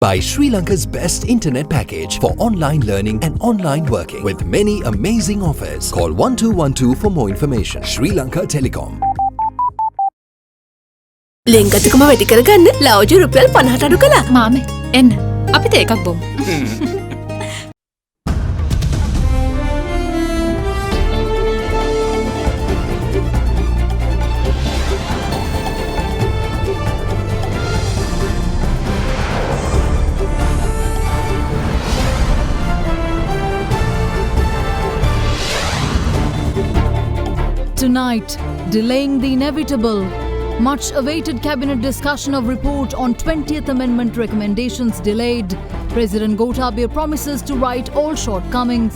By Sri Lanka's best internet package for online learning and online working with many amazing offers. Call 1212 for more information. Sri Lanka Telecom. ලෙන්ගතුකම වැඩි කරගන්න ලව්ජු රුපියල් 50ට අඩු කළා. මාමේ එන්න අපිට එකක් බොමු. Tonight, delaying the inevitable. Much awaited cabinet discussion of report on 20th Amendment recommendations delayed. President Gotabaya promises to right all shortcomings.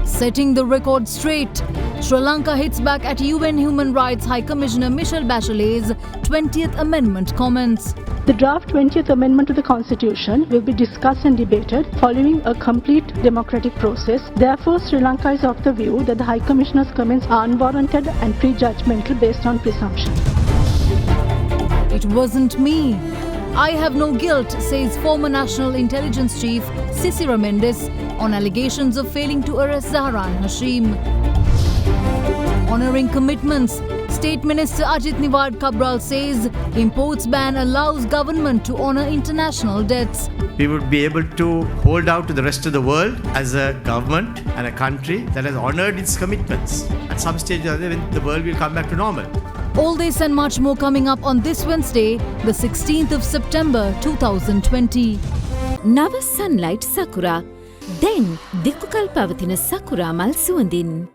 Setting the record straight. Sri Lanka hits back at UN Human Rights High Commissioner Michelle Bachelet's 20th Amendment comments. The draft 20th Amendment to the Constitution will be discussed and debated following a complete democratic process. Therefore, Sri Lanka is of the view that the High Commissioner's comments are unwarranted and prejudgmental based on presumption. It wasn't me. I have no guilt, says former National Intelligence Chief Sisira Mendes on allegations of failing to arrest Zahran Hashim. Honouring commitments. State Minister Ajit Niwad Kabral says imports ban allows government to honour international debts. We would be able to hold out to the rest of the world as a government and a country that has honoured its commitments. At some stage or other, the world will come back to normal. All this and much more coming up on this Wednesday, the 16th of September 2020. නව sunlight sakura. Then දිකුකල් පවතින sakura මල් සුවඳින්.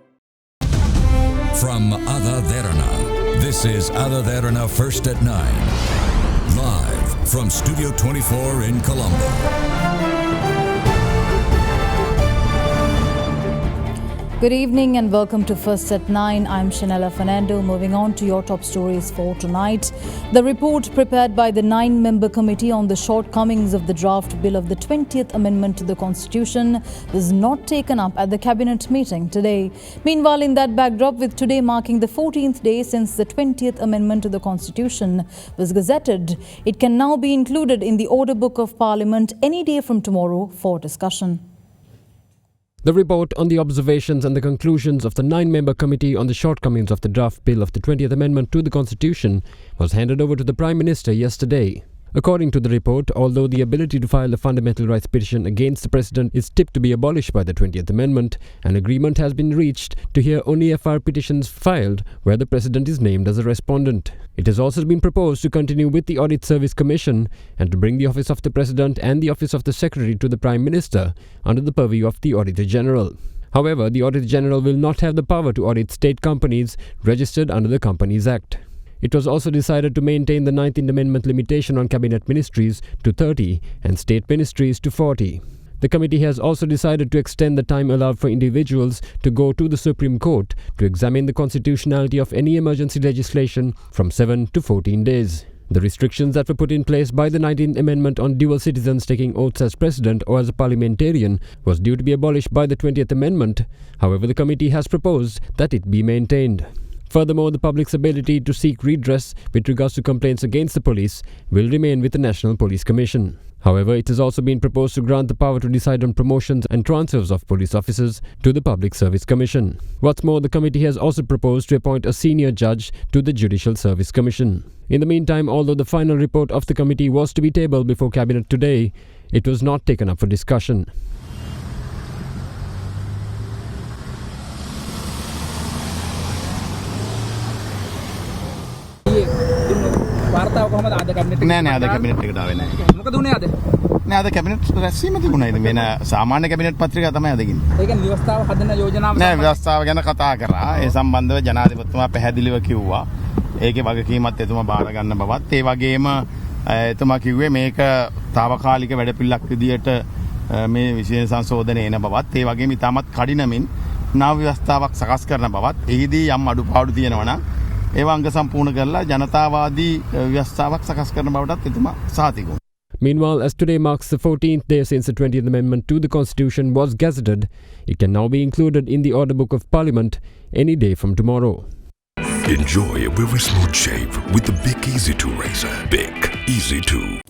From AdaDerana, this is AdaDerana First at 9. Live from Studio 24 in Colombo. Good evening and welcome to First at 9. I'm Shanella Fernando. Moving on to your top stories for tonight. The report prepared by the 9-member committee on the shortcomings of the draft bill of the 20th Amendment to the Constitution was not taken up at the cabinet meeting today. Meanwhile, in that backdrop, with today marking the 14th day since the 20th Amendment to the Constitution was gazetted, it can now be included in the order book of Parliament any day from tomorrow for discussion. The report on the observations and the conclusions of the 9-member committee on the shortcomings of the draft bill of the 20th Amendment to the Constitution was handed over to the Prime Minister yesterday. According to the report, although the ability to file a fundamental rights petition against the President is tipped to be abolished by the 20th Amendment, an agreement has been reached to hear only FR petitions filed where the President is named as a respondent. It has also been proposed to continue with the Audit Service Commission and to bring the Office of the President and the Office of the Secretary to the Prime Minister under the purview of the Auditor General. However, the Auditor General will not have the power to audit state companies registered under the Companies Act. It was also decided to maintain the 19th Amendment limitation on cabinet ministries to 30 and state ministries to 40. The committee has also decided to extend the time allowed for individuals to go to the Supreme Court to examine the constitutionality of any emergency legislation from 7 to 14 days. The restrictions that were put in place by the 19th Amendment on dual citizens taking oaths as president or as a parliamentarian was due to be abolished by the 20th Amendment. However, the committee has proposed that it be maintained. Furthermore, the public's ability to seek redress with regards to complaints against the police will remain with the National Police Commission. However, it has also been proposed to grant the power to decide on promotions and transfers of police officers to the Public Service Commission. What's more, the committee has also proposed to appoint a senior judge to the Judicial Service Commission. In the meantime, although the final report of the committee was to be tabled before Cabinet today, it was not taken up for discussion. නෑ අද cabinet එකට ආවේ නෑ. මොකද උනේ අද? නෑ අද කැබිනට් රැස්වීම තිබුණා. ඉතින් වෙන සාමාන්‍ය කැබිනට් පත්‍රිකා තමයි අද ගින්නේ. ඒ කියන්නේ ව්‍යවස්ථාව හදන යෝජනාව නෑ ව්‍යවස්ථාව ගැන කතා කරා. ඒ සම්බන්ධව ජනාධිපතිතුමා පැහැදිලිව කිව්වා. ඒකේ වගකීමත් එතුමා බාර ගන්න බවත් ඒ වගේම එතුමා කිව්වේ මේක తాවකාලික වැඩපිළිවෙලක් විදියට මේ විශේෂ සංශෝධනය එන බවත් ඒ වගේම ඉතාමත් කඩිනමින් නව ව්‍යවස්ථාවක් සකස් කරන බවත් එහිදී යම් අඩුපාඩු තියෙනවා නම් ඒව අංග සම්පූර්ණ කරලා ජනතාවාදී ව්‍යවස්ථාවක් සකස් කරන බවටත් එතුමා සාතික වුණා. Meanwhile, as today marks the 14th day since the 20th Amendment to the Constitution was gazetted, it can now be included in the order book of Parliament any day from tomorrow. Enjoy a very smooth shave with the Bic Easy 2 razor. Bic Easy 2.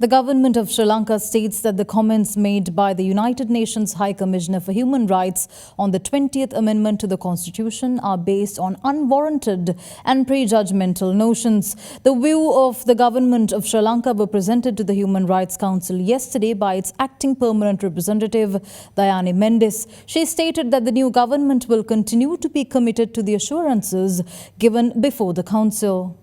The government of Sri Lanka states that the comments made by the United Nations High Commissioner for Human Rights on the 20th Amendment to the Constitution are based on unwarranted and prejudgmental notions. The view of the government of Sri Lanka were presented to the Human Rights Council yesterday by its acting permanent representative, Derana Mendes. She stated that the new government will continue to be committed to the assurances given before the Council.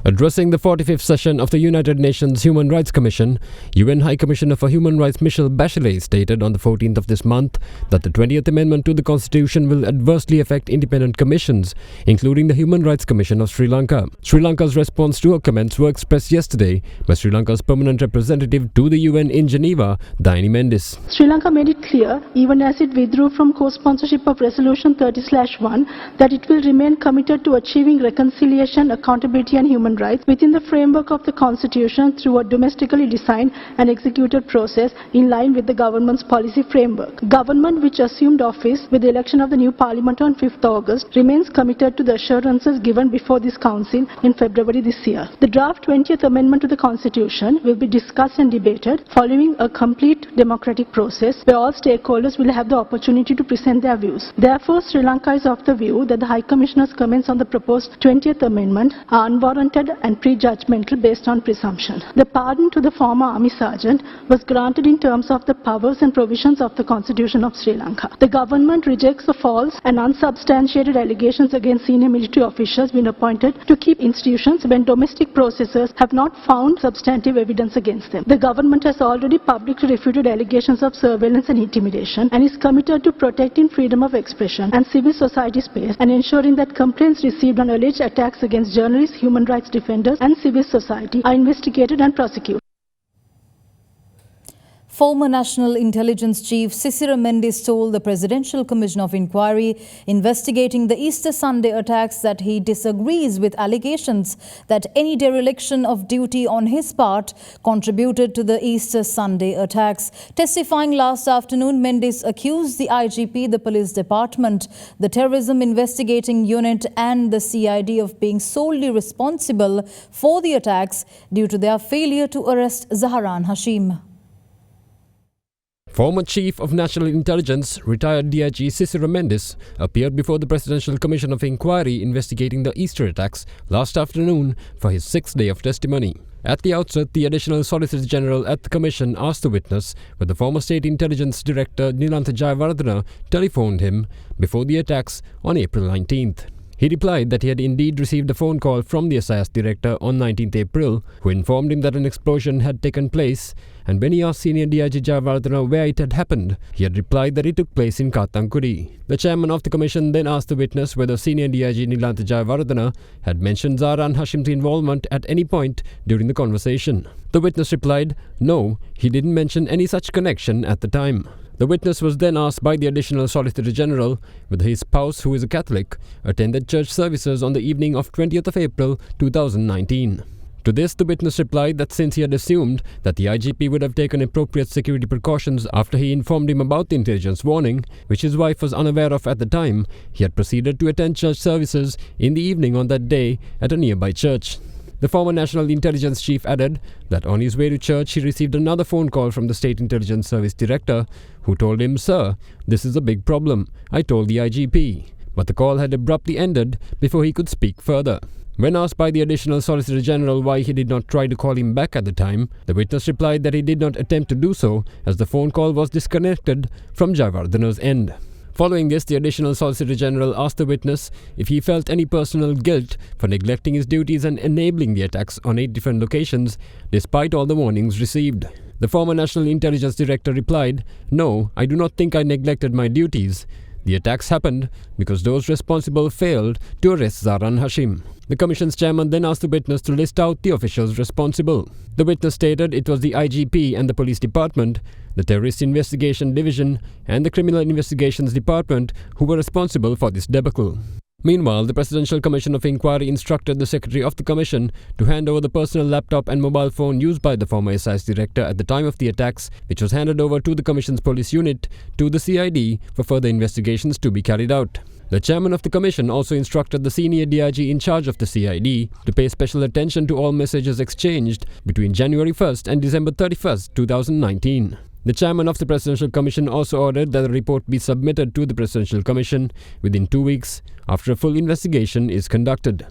Addressing the 45th session of the United Nations Human Rights Commission, UN High Commissioner for Human Rights Michelle Bachelet stated on the 14th of this month that the 20th Amendment to the Constitution will adversely affect independent commissions, including the Human Rights Commission of Sri Lanka. Sri Lanka's response to her comments were expressed yesterday by Sri Lanka's permanent representative to the UN in Geneva, Derana Mendes. Sri Lanka made it clear, even as it withdrew from co-sponsorship of Resolution 30/1, that it will remain committed to achieving reconciliation, accountability and human rights within the framework of the Constitution through a domestically designed and executed process in line with the government's policy framework. Government, which assumed office with the election of the new parliament on 5th August, remains committed to the assurances given before this council in February this year. The draft 20th Amendment to the Constitution will be discussed and debated following a complete democratic process where all stakeholders will have the opportunity to present their views. Therefore, Sri Lanka is of the view that the High Commissioner's comments on the proposed 20th Amendment are unwarranted and prejudgmental based on presumption. The pardon to the former army sergeant was granted in terms of the powers and provisions of the Constitution of Sri Lanka. The government rejects the false and unsubstantiated allegations against senior military officials being appointed to keep institutions when domestic processors have not found substantive evidence against them. The government has already publicly refuted allegations of surveillance and intimidation and is committed to protecting freedom of expression and civil society space and ensuring that complaints received on alleged attacks against journalists, human rights defenders and civil society are investigated and prosecuted. Former National Intelligence Chief Sisira Mendes told the Presidential Commission of Inquiry investigating the Easter Sunday attacks that he disagrees with allegations that any dereliction of duty on his part contributed to the Easter Sunday attacks. Testifying last afternoon, Mendes accused the IGP, the Police Department, the Terrorism Investigating Unit and the CID of being solely responsible for the attacks due to their failure to arrest Zaharan Hashim. Former Chief of National Intelligence, retired DIG Sisira Mendes, appeared before the Presidential Commission of Inquiry investigating the Easter attacks last afternoon for his 6th day of testimony. At the outset, the Additional Solicitor General at the Commission asked the witness whether former State Intelligence Director Nilantha Jayawardena telephoned him before the attacks on April 19th. He replied that he had indeed received a phone call from the SIS director on 19th April, who informed him that an explosion had taken place, and when he asked Senior DIG Jayawardena where it had happened, he had replied that it took place in Kathankudi. The chairman of the commission then asked the witness whether Senior DIG Nilantha Jayawardena had mentioned Zaharan Hashim's involvement at any point during the conversation. The witness replied, no, he didn't mention any such connection at the time. The witness was then asked by the Additional Solicitor General whether his spouse, who is a Catholic, attended church services on the evening of 20th of April 2019. To this, the witness replied that since he had assumed that the IGP would have taken appropriate security precautions after he informed him about the intelligence warning, which his wife was unaware of at the time, he had proceeded to attend church services in the evening on that day at a nearby church. The former National Intelligence Chief added that on his way to church, he received another phone call from the State Intelligence Service Director, who told him, "Sir, this is a big problem. I told the IGP." But the call had abruptly ended before he could speak further. When asked by the Additional Solicitor General why he did not try to call him back at the time, the witness replied that he did not attempt to do so as the phone call was disconnected from Jayawardena's end. Following this, the Additional Solicitor General asked the witness if he felt any personal guilt for neglecting his duties and enabling the attacks on 8 different locations, despite all the warnings received. The former National Intelligence Director replied, "No, I do not think I neglected my duties. The attacks happened because those responsible failed to arrest Zaharan Hashim." The Commission's chairman then asked the witness to list out the officials responsible. The witness stated it was the IGP and the Police Department, the Terrorist Investigation Division and the Criminal Investigations Department who were responsible for this debacle. Meanwhile, the Presidential Commission of Inquiry instructed the Secretary of the Commission to hand over the personal laptop and mobile phone used by the former SIS Director at the time of the attacks, which was handed over to the Commission's police unit, to the CID for further investigations to be carried out. The chairman of the commission also instructed the senior DIG in charge of the CID to pay special attention to all messages exchanged between January 1st and December 31st, 2019. The chairman of the Presidential Commission also ordered that the report be submitted to the Presidential Commission within 2 weeks after a full investigation is conducted.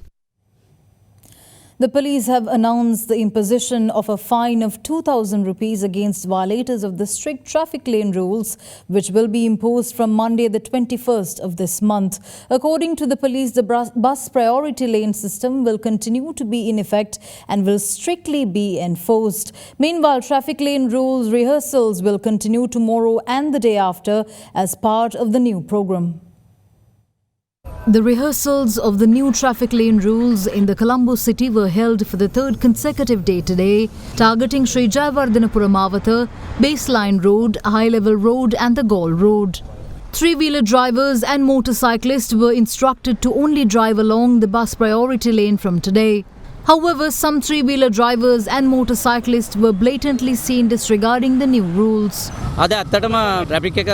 The police have announced the imposition of a fine of 2,000 rupees against violators of the strict traffic lane rules, which will be imposed from Monday the 21st of this month. According to the police, the bus priority lane system will continue to be in effect and will strictly be enforced. Meanwhile, traffic lane rules rehearsals will continue tomorrow and the day after as part of the new program. The rehearsals of the new traffic lane rules in the Colombo city were held for the third consecutive day today, targeting Sri Jayawardhanapura Mawatha, Baseline Road, High Level Road and the Gaul Road. Three-wheeler drivers and motorcyclists were instructed to only drive along the bus priority lane from today. However, some three-wheeler drivers and motorcyclists were blatantly seen disregarding the new rules. අද ඇත්තටම traffic එක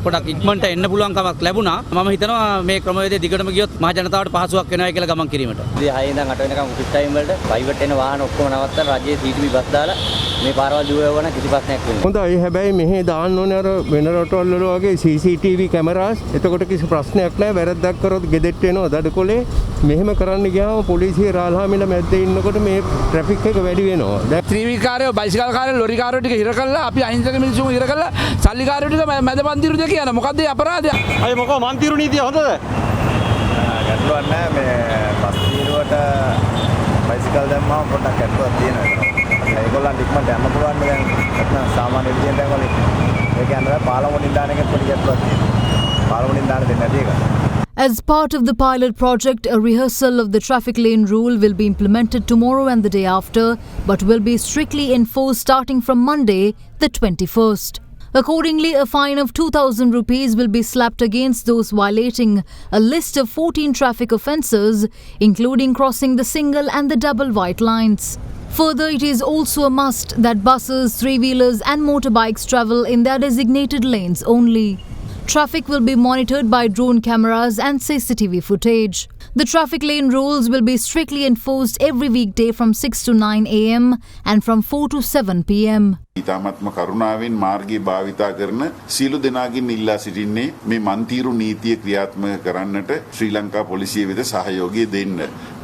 පොඩක් ඉක්මනට එන්න පුළුවන් කමක් ලැබුණා. මම හිතනවා මේ ක්‍රමවේදය දිගටම ගියොත් මහ ජනතාවට පහසුවක් වෙනවා කියලා ගමන් කිරීමට. ඉතින් 6 ඉඳන් 8 වෙනකම් ඔෆිස් ටයිම් වලට ප්‍රයිවට් එන වාහන ඔක්කොම නවත්තලා රජයේ CTB බස් දාලා මේ පාරවල් දුර යවන කිසි ප්‍රශ්නයක් වෙන්නේ නැහැ. හොඳයි හැබැයි මෙහෙ දාන්න ඕනේ අර වෙන රටවල් වල වගේ CCTV කැමරාස්. එතකොට කිසි ප්‍රශ්නයක් නැහැ. වැරද්දක් කරොත් ගෙදෙට්ට එනවා දඩකොලේ. මෙහෙම කරන්න ගියාම පොලිසිය රාල්හාමිල මැද්දේ ඉන්නකොට මේ ට්‍රැෆික් එක වැඩි වෙනවා. දැන් ත්‍රිවිකාරයෝ බයිසිකල් කාරයෝ ලොරි කාරයෝ ටික හිර කළා අපි අහිංසක මිනිස්සුන් හිර කළා සල්ලිකාරයෝ ටික මැද මන්තිරු දෙක යන මොකද්ද මේ අපරාධය? අය මොකෝ මන්තිරු නීතිය හොඳද? ගැටලුවක් නැහැ මේ බස් තීරුවට බයිසිකල් දැම්මම පොඩ්ඩක් ගැටලුවක් තියෙනවා. ඒගොල්ලන්ට ඉක්මනට යන්න පුළුවන් දැන් නැත්නම් සාමාන්‍ය විදියෙන් දැන් වල ඒ කියන්නේ පාලමුණින් දාන එකත් පොඩි ගැටලුවක් තියෙනවා. පාලමුණින් දාන දෙන්නේ නැති එක. As part of the pilot project, a rehearsal of the traffic lane rule will be implemented tomorrow and the day after, but will be strictly enforced starting from Monday, the 21st. Accordingly, a fine of 2,000 rupees will be slapped against those violating a list of 14 traffic offences, including crossing the single and the double white lines. Further, it is also a must that buses, three-wheelers and motorbikes travel in their designated lanes only. Traffic will be monitored by drone cameras and CCTV footage. The traffic lane rules will be strictly enforced every weekday from 6 to 9 a.m. and from 4 to 7 p.m. ඉතාමත්ම කරුණාවෙන් මාර්ගය භාවිතා කරන සියලු දෙනාගෙන් ඉල්ලා සිටින්නේ මේ මන්තිරු නීතිය ක්‍රියාත්මක කරන්නට ශ්‍රී ලංකා පොලිසිය වෙත සහයෝගය දෙන්න.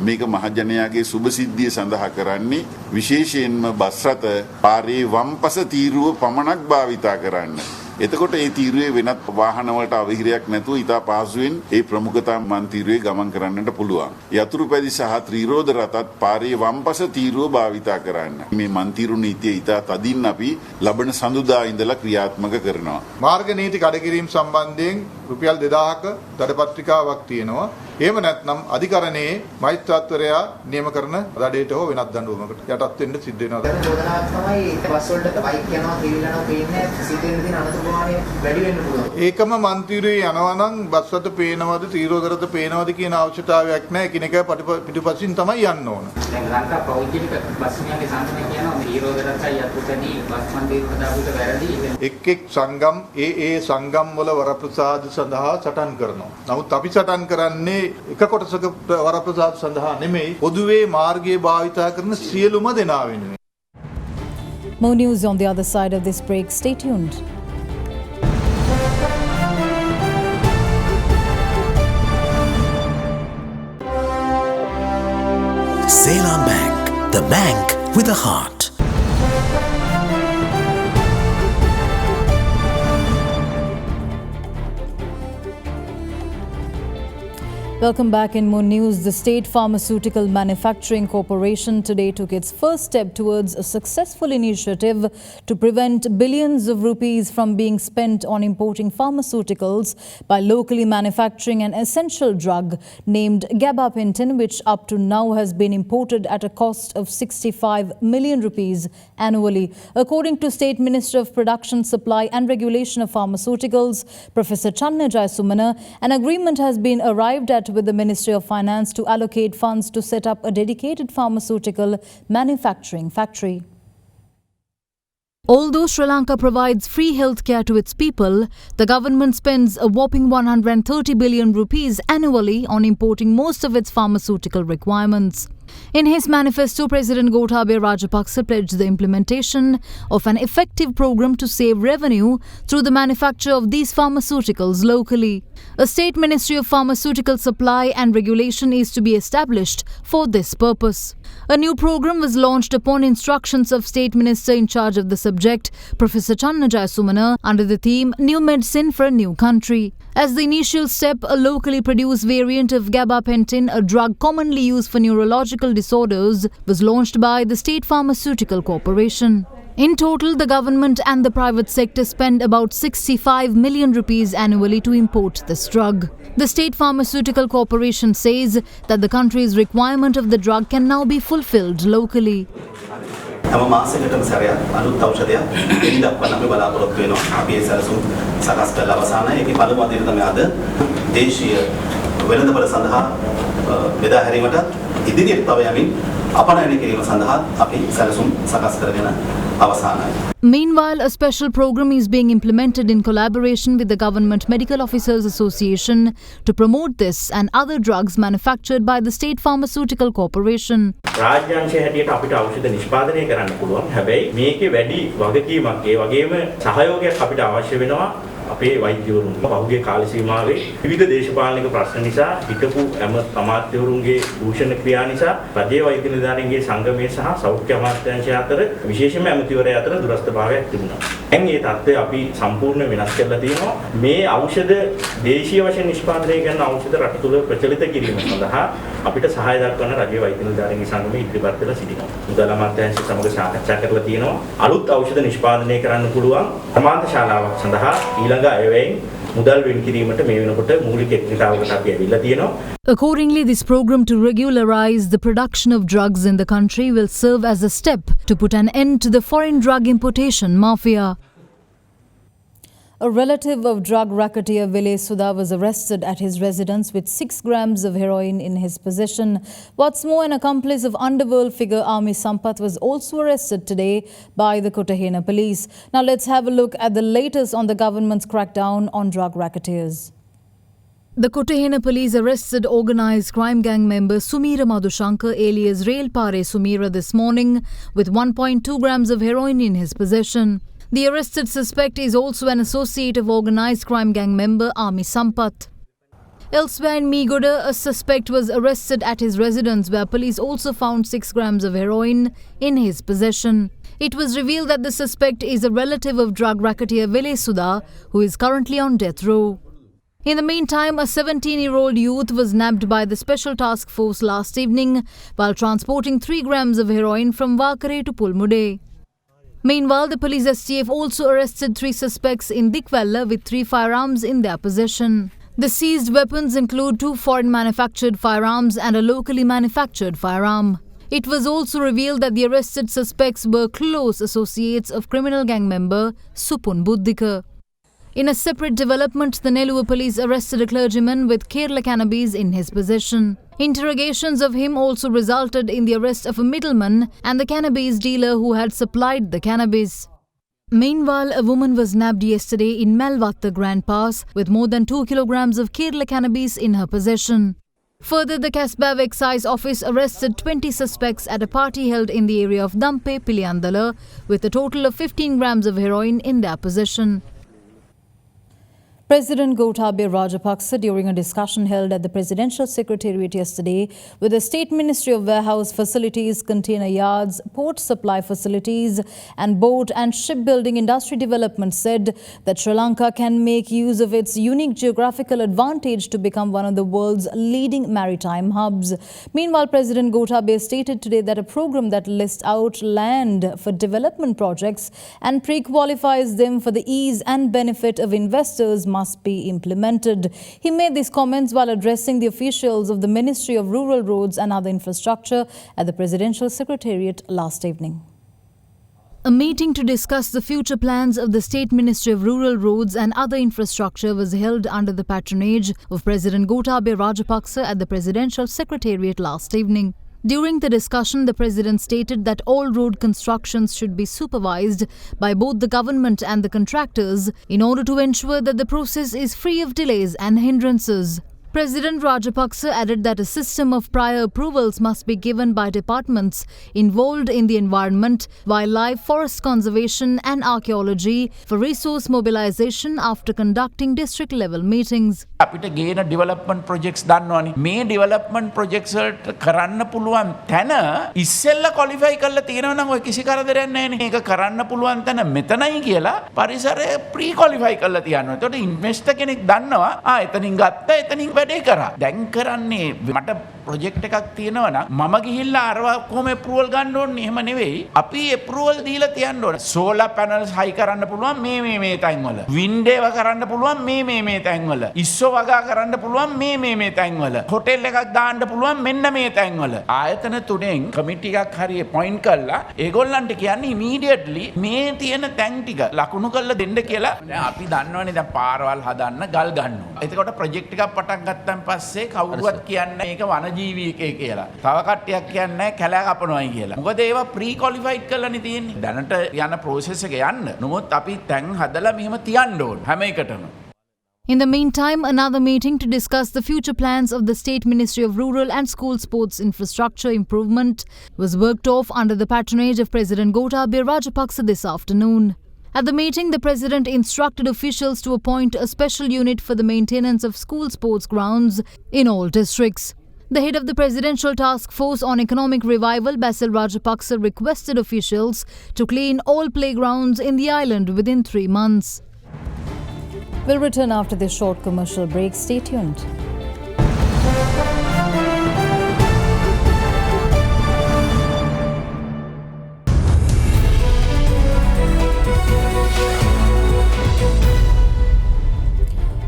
මේක මහජනයාගේ සුබසිද්ධිය සඳහා කරන්නේ විශේෂයෙන්ම බස් රථ පාරේ වම්පස තීරුව පමණක් භාවිතා කරන්න. එතකොට ඒ තීරුවේ වෙනත් වාහන වලට අවහිරයක් නැතුව ඉතා පහසුවෙන් ඒ ප්‍රමුඛතා මන්තිරුවේ ගමන් කරන්නට පුළුවන්. යතුරුපැදි සහ ත්‍රිරෝද රථත් පාරේ වම්පස තීරුව භාවිතා කරන්න. මේ මන්තිරු නීතිය ඉතා තදින් අපි ලබන සඳුදා ඉඳලා ක්‍රියාත්මක කරනවා. මාර්ග නීති කඩකිරීම සම්බන්ධයෙන් රුපියල් 2000ක දඩපත්‍රිකාවක් තියෙනවා. එහෙම නැත්නම් අධිකරණයේ මෛත්‍රාත්වරයා නියම කරන දඩේට හෝ වෙනත් දඬුවමකට යටත් වෙන්න සිද්ධ වෙනවා. චෝදනාවක් තමයි බස් වලට බයික් යනවා ත්‍රිවිලනවා පේන්නේ සිද්ධ වෙන දින අනතුරුමානේ වැඩි වෙන්න පුළුවන්. ඒකම මන්තිරුවේ යනවා නම් බස් රථ පේනවද ත්‍රිරෝද රථ පේනවද කියන අවශ්‍යතාවයක් නැහැ. කිනක පිටුපසින් තමයි යන්න ඕන. දැන් ලංකා පෞද්ගලික බස් නියමයේ සංගමය කියනවා ත්‍රිරෝද රථය යතුරුපැදි බස් මන්තිරුවට දාපුට වැරදි. එක් සංගම් ඒ සංගම් වල වරප්‍රසාද සඳහා සටන් කරනවා. නමුත් අපි සටන් කරන්නේ එක කොටසක වරප්‍රසාද සඳහා නෙමෙයි පොදුවේ මාර්ගයේ භාවිතා කරන සියලුම දෙනා වෙනුවෙන්. More news on the other side of this break. Stay tuned. Ceylon Bank, the bank with a heart. Welcome back. In more news, the State Pharmaceutical Manufacturing Corporation today took its first step towards a successful initiative to prevent billions of rupees from being spent on importing pharmaceuticals by locally manufacturing an essential drug named gabapentin, which up to now has been imported at a cost of 65 million rupees annually. According to State Minister of Production, Supply and Regulation of Pharmaceuticals, Professor Channa Jayasumana, an agreement has been arrived at with the Ministry of Finance to allocate funds to set up a dedicated pharmaceutical manufacturing factory. Although Sri Lanka provides free healthcare to its people, the government spends a whopping 130 billion rupees annually on importing most of its pharmaceutical requirements. In his manifesto, President Gotabaya Rajapaksa pledged the implementation of an effective program to save revenue through the manufacture of these pharmaceuticals locally. A state ministry of pharmaceutical supply and regulation is to be established for this purpose. A new program was launched upon instructions of State Minister in charge of the subject, Professor Channa Jayasumana, under the theme New Medicine for a New Country. As the initial step, a locally produced variant of gabapentin, a drug commonly used for neurological disorders, was launched by the State Pharmaceutical Corporation. In total, the government and the private sector spend about 65 million rupees annually to import this drug. The State Pharmaceutical Corporation says that the country's requirement of the drug can now be fulfilled locally. හැම මාසයකටම සැරයක් අලුත් ඖෂධයක් එළි දක්වන්න අපි බලාපොරොත්තු වෙනවා. අපි ඒ සැලසුම් සකස් කරලා අවසానයි. ඒකේ පළමු අදියර තමයි අද දේශීය වෙළඳපොළ සඳහා බෙදා හැරීමට ඉදිරියට තව යමින් අපනයන කිරීම සඳහා අපි සැලසුම් සකස් කරගෙන අවසానයි. Meanwhile, a special program is being implemented in collaboration with the Government Medical Officers Association to promote this and other drugs manufactured by the State Pharmaceutical Corporation. රාජ්‍යාංශය හැටියට අපිට ඖෂධ නිෂ්පාදනය කරන්න පුළුවන්. හැබැයි මේකේ වැඩි වගකීමක් ඒ වගේම සහයෝගයක් අපිට අවශ්‍ය වෙනවා. අපේ වෛද්‍යවරුන් පහුගිය කාල සීමාවේ විවිධ දේශපාලනික ප්‍රශ්න නිසා හිටපු අමාත්‍යවරුන්ගේ දූෂණ ක්‍රියා නිසා රජයේ වෛද්‍ය නිලධාරීන්ගේ සංගමයේ සහ සෞඛ්‍ය අමාත්‍යාංශය අතර විශේෂයෙන්ම ඇමතිවරයා අතර දුරස්ථභාවයක් තිබුණා. දැන් මේ තත්ත්වය අපි සම්පූර්ණ වෙනස් කරලා තියෙනවා. මේ ඖෂධ දේශීය වශයෙන් නිෂ්පාදනය කරන ඖෂධ රට තුළ ප්‍රචලිත කිරීම සඳහා අපිට සහාය දක්වන රජයේ වෛද්‍ය නිලධාරීන්ගේ සංගමයේ ඉදිරිපත් වෙලා සිටිනවා. මුදල් අමාත්‍යාංශය සමග සාකච්ඡා කරලා තියෙනවා. අලුත් ඖෂධ නිෂ්පාදනය කරන්න පුළුවන් ප්‍රමාණ ශාලාවක් සඳහා Accordingly, this program to regularize the production of drugs in the country will serve as a step to put an end to the foreign drug importation mafia. A relative of drug racketeer Vile Sudha was arrested at his residence with 6 grams of heroin in his possession. What's more, an accomplice of underworld figure Ami Sampath was also arrested today by the Kotahena police. Now let's have a look at the latest on the government's crackdown on drug racketeers. The Kotahena police arrested organised crime gang member Sumira Madhushankar alias Railpare Sumira this morning with 1.2 grams of heroin in his possession. The arrested suspect is also an associate of organised crime gang member Ami Sampath. Elsewhere in Meegoda, a suspect was arrested at his residence where police also found 6 grams of heroin in his possession. It was revealed that the suspect is a relative of drug racketeer Vile Sudha, who is currently on death row. In the meantime, a 17-year-old youth was nabbed by the Special Task Force last evening while transporting 3 grams of heroin from Vakare to Pulmude. Meanwhile, the police STF also arrested 3 suspects in Dikwella with 3 firearms in their possession. The seized weapons include 2 foreign manufactured firearms and a locally manufactured firearm. It was also revealed that the arrested suspects were close associates of criminal gang member Supun Buddhika. In a separate development, the Nellore police arrested a clergyman with Kerala cannabis in his possession. Interrogations of him also resulted in the arrest of a middleman and the cannabis dealer who had supplied the cannabis. Meanwhile, a woman was nabbed yesterday in Melvatta Grand Pass with more than 2 kilograms of Kerala cannabis in her possession. Further, the Kasbav Excise Office arrested 20 suspects at a party held in the area of Dampe, Piliandala with a total of 15 grams of heroin in their possession. President Gotabaya Rajapaksa, during a discussion held at the Presidential Secretariat yesterday with the State Ministry of Warehouse Facilities, Container Yards, Port Supply Facilities and Boat and Shipbuilding Industry Development, said that Sri Lanka can make use of its unique geographical advantage to become one of the world's leading maritime hubs. Meanwhile, President Gotabaya stated today that a program that lists out land for development projects and pre-qualifies them for the ease and benefit of investors must be implemented. He made these comments while addressing the officials of the Ministry of Rural Roads and Other Infrastructure at the Presidential Secretariat last evening. A meeting to discuss the future plans of the State Ministry of Rural Roads and Other Infrastructure was held under the patronage of President Gotabaya Rajapaksa at the Presidential Secretariat last evening. During the discussion, the President stated that all road constructions should be supervised by both the government and the contractors in order to ensure that the process is free of delays and hindrances. President Rajapaksa added that a system of prior approvals must be given by departments involved in the environment, wildlife, forest conservation and archaeology for resource mobilization after conducting district-level meetings. අපිට ගේන development projects දන්නවනේ මේ development projects වලට කරන්න පුළුවන් තැන ඉස්සෙල්ලා qualify කරලා තියෙනවා නම් ඔය කිසි කරදරයක් නැහැනේ. මේක කරන්න පුළුවන් තැන මෙතනයි කියලා පරිසරය ප්‍රී ක්වොලිෆයි කරලා තියනවා. එතකොට ඉන්වෙස්ටර් කෙනෙක් දන්නවා එතනින් ගත්තා එතනින් වැඩේ කරා. දැන් කරන්නේ මට ප්‍රොජෙක්ට් එකක් තියෙනවා නම් මම ගිහිල්ලා අරව කොහොම ඇප්‍රූවල් ගන්න ඕනේ එහෙම නෙවෙයි. අපි ඇප්‍රූවල් දීලා තියන්න ඕනේ. සෝලාර් පැනල්ස් හයි කරන්න පුළුවන් මේ තැන්වල. වින්ඩ් ඒව කරන්න පුළුවන් මේ තැන්වල. වගා කරන්න පුළුවන් මේ තැන්වල. හොටෙල් එකක් දාන්න පුළුවන් මෙන්න මේ තැන්වල. ආයතන තුනෙන් කමිටි එකක් හරිය පොයින්ට් කරලා ඒගොල්ලන්ට කියන්නේ ඉමීඩියට්ලි මේ තියෙන තැන් ටික ලකුණු කරලා දෙන්න කියලා. දැන් අපි දන්නවනේ දැන් පාරවල් හදන්න ගල් ගන්නවා. එතකොට ප්‍රොජෙක්ට් එකක් පටන් ගත්තන් පස්සේ කවුරුවත් කියන්නේ මේක වනජීවී එකේ කියලා. තව කට්ටියක් කියන්නේ කැලෑ කපනවායි කියලා. මොකද ඒවා ප්‍රී ක්වොලිෆයිඩ් කරලානේ තියෙන්නේ. දැනට යන ප්‍රොසෙස් එක යන්න. නමුත් අපි තැන් හදලා මෙහෙම තියන්න ඕන හැම එකටම. In the meantime, another meeting to discuss the future plans of the State Ministry of Rural and School Sports Infrastructure Improvement was worked off under the patronage of President Gotabaya Rajapaksa this afternoon. At the meeting, the President instructed officials to appoint a special unit for the maintenance of school sports grounds in all districts. The head of the Presidential Task Force on Economic Revival, Basil Rajapaksa, requested officials to clean all playgrounds in the island within 3 months. We'll return after this short commercial break. Stay tuned.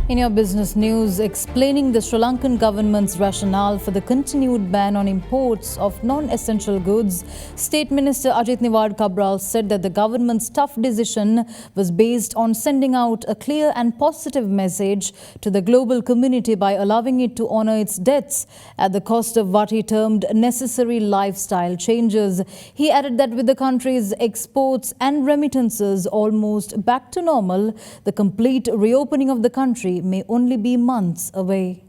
In your business news, explaining the Sri Lankan government's rationale for the continued ban on imports of non-essential goods, State Minister Ajit Nivard Cabral said that the government's tough decision was based on sending out a clear and positive message to the global community by allowing it to honour its debts at the cost of what he termed necessary lifestyle changes. He added that with the country's exports and remittances almost back to normal, the complete reopening of the country may only be months away.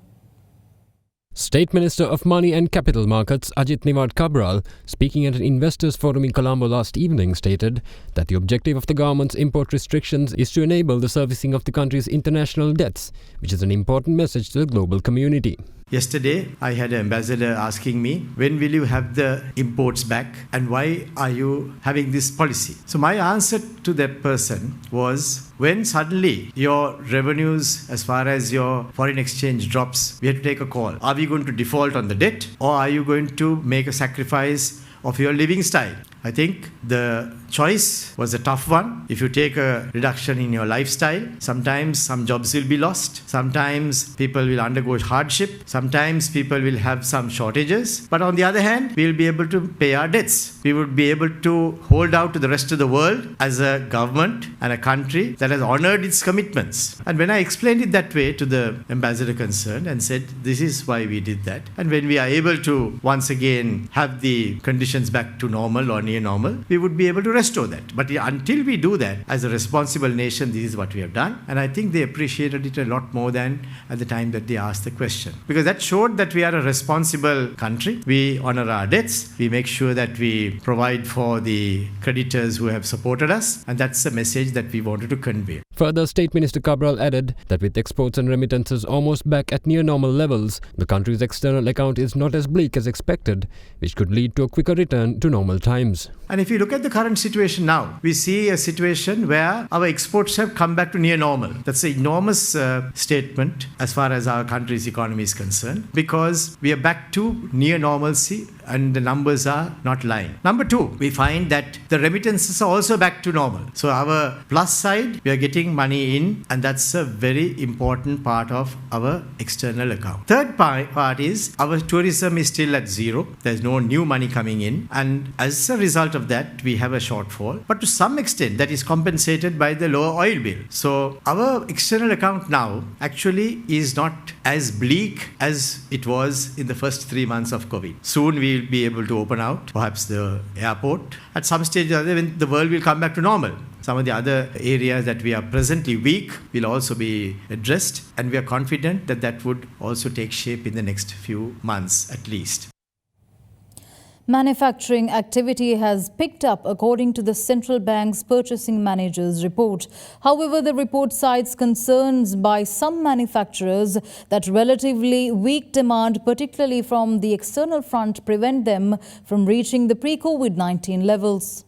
State Minister of Money and Capital Markets Ajit Nivard Cabral, speaking at an investors forum in Colombo last evening, stated that the objective of the government's import restrictions is to enable the servicing of the country's international debts, which is an important message to the global community. Yesterday, I had an ambassador asking me, when will you have the imports back and why are you having this policy? So my answer to that person was, when suddenly your revenues as far as your foreign exchange drops, we have to take a call. Are we going to default on the debt or are you going to make a sacrifice of your living style? I think the choice was a tough one. If you take a reduction in your lifestyle, sometimes some jobs will be lost. Sometimes people will undergo hardship. Sometimes people will have some shortages. But on the other hand, we will be able to pay our debts. We would be able to hold out to the rest of the world as a government and a country that has honored its commitments. And when I explained it that way to the ambassador concerned and said, this is why we did that. And when we are able to once again have the conditions back to normal or near normal, we would be able to restore that. But until we do that, as a responsible nation, this is what we have done. And I think they appreciated it a lot more than at the time that they asked the question. Because that showed that we are a responsible country. We honor our debts. We make sure that we provide for the creditors who have supported us. And that's the message that we wanted to convey. Further, State Minister Cabral added that with exports and remittances almost back at near normal levels, the country's external account is not as bleak as expected, which could lead to a quicker return to normal times. And if you look at the current situation now, we see a situation where our exports have come back to near normal. That's an enormous statement as far as our country's economy is concerned, because we are back to near normalcy and the numbers are not lying. Number two, we find that the remittances are also back to normal. So our plus side, we are getting money in, and that's a very important part of our external account. Third part is our tourism is still at zero. There's no new money coming in, and as a result of that, we have a shortfall. But to some extent, that is compensated by the lower oil bill. So our external account now actually is not as bleak as it was in the first 3 months of COVID. Soon we we'll be able to open out perhaps the airport at some stage or other when the world will come back to normal. Some of the other areas that we are presently weak will also be addressed, and we are confident that that would also take shape in the next few months at least. Manufacturing activity has picked up according to the central bank's purchasing managers report. However, the report cites concerns by some manufacturers that relatively weak demand, particularly from the external front, prevent them from reaching the pre-COVID-19 levels.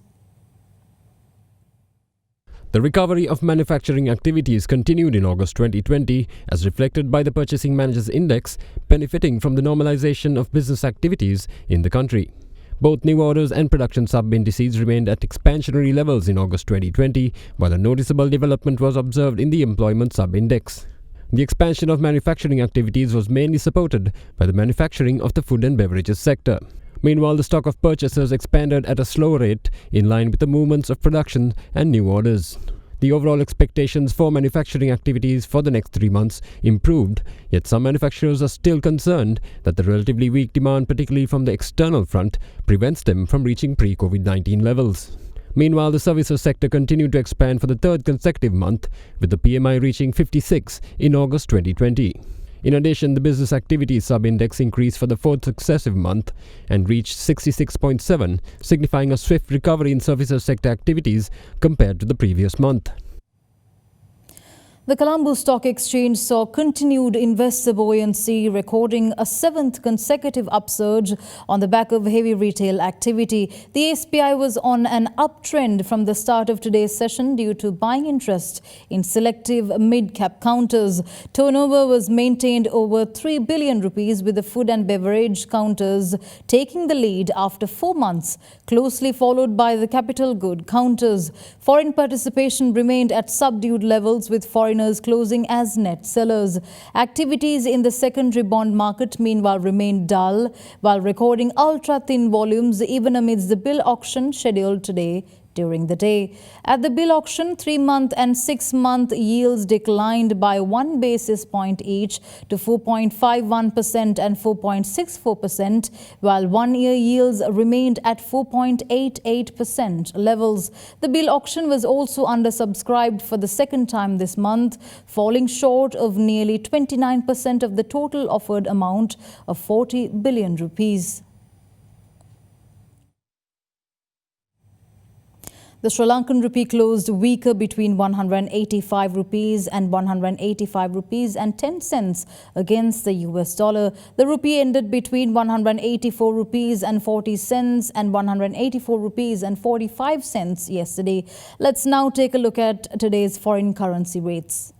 The recovery of manufacturing activities continued in August 2020, as reflected by the Purchasing Managers Index, benefiting from the normalization of business activities in the country. Both new orders and production sub-indices remained at expansionary levels in August 2020, while a noticeable development was observed in the employment sub-index. The expansion of manufacturing activities was mainly supported by the manufacturing of the food and beverages sector. Meanwhile, the stock of purchasers expanded at a slow rate in line with the movements of production and new orders. The overall expectations for manufacturing activities for the next 3 months improved, yet some manufacturers are still concerned that the relatively weak demand, particularly from the external front, prevents them from reaching pre-COVID-19 levels. Meanwhile, the services sector continued to expand for the third consecutive month, with the PMI reaching 56 in August 2020. In addition, the business activity sub-index increased for the fourth successive month and reached 66.7, signifying a swift recovery in services sector activities compared to the previous month. The Colombo Stock Exchange saw continued investor buoyancy, recording a 7th consecutive upsurge on the back of heavy retail activity. The SPI was on an uptrend from the start of today's session due to buying interest in selective mid-cap counters. Turnover was maintained over 3 billion rupees, with the food and beverage counters taking the lead after 4 months, closely followed by the capital good counters. Foreign participation remained at subdued levels, with foreigners closing as net sellers. Activities in the secondary bond market meanwhile remained dull, while recording ultra-thin volumes even amidst the bill auction scheduled today during the day. At the bill auction, 3-month and 6-month yields declined by 1 basis point each to 4.51% and 4.64%, while 1-year yields remained at 4.88% levels. The bill auction was also undersubscribed for the second time this month, falling short of nearly 29% of the total offered amount of 40 billion rupees. The Sri Lankan rupee closed weaker between 185 rupees and 185 rupees and 10 cents against the US dollar. The rupee ended between 184 rupees and 40 cents and 184 rupees and 45 cents yesterday. Let's now take a look at today's foreign currency rates.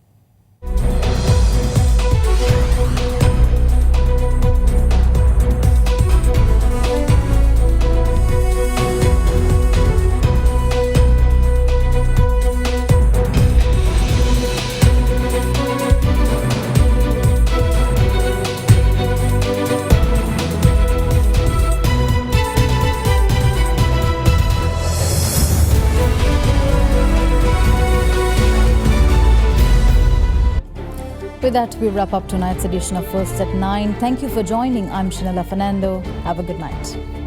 With that, we wrap up tonight's edition of First at 9. Thank you for joining. I'm Shanella Fernando. Have a good night.